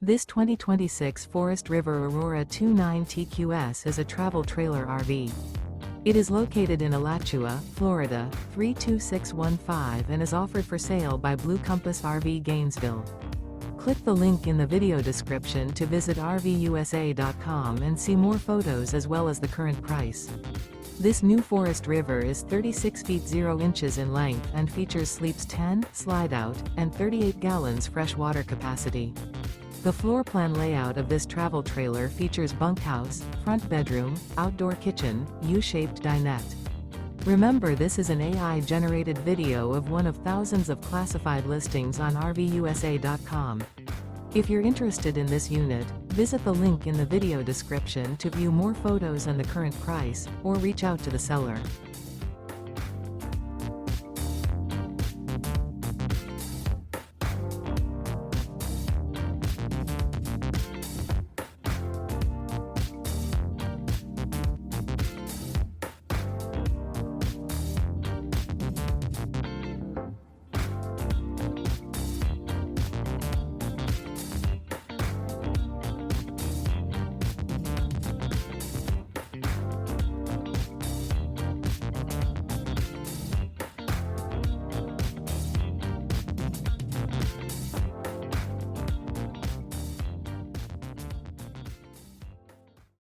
This 2026 Forest River Aurora 29 TQS is a travel trailer RV. It is located in Alachua, Florida, 32615 and is offered for sale by Blue Compass RV Gainesville. Click the link in the video description to visit RVUSA.com and see more photos as well as the current price. This new Forest River is 36 feet 0 inches in length and features sleeps 10, slide-out, and 38 gallons fresh water capacity. The floor plan layout of this travel trailer features bunkhouse, front bedroom, outdoor kitchen, U-shaped dinette. Remember, this is an AI-generated video of one of thousands of classified listings on RVUSA.com. If you're interested in this unit, visit the link in the video description to view more photos and the current price, or reach out to the seller.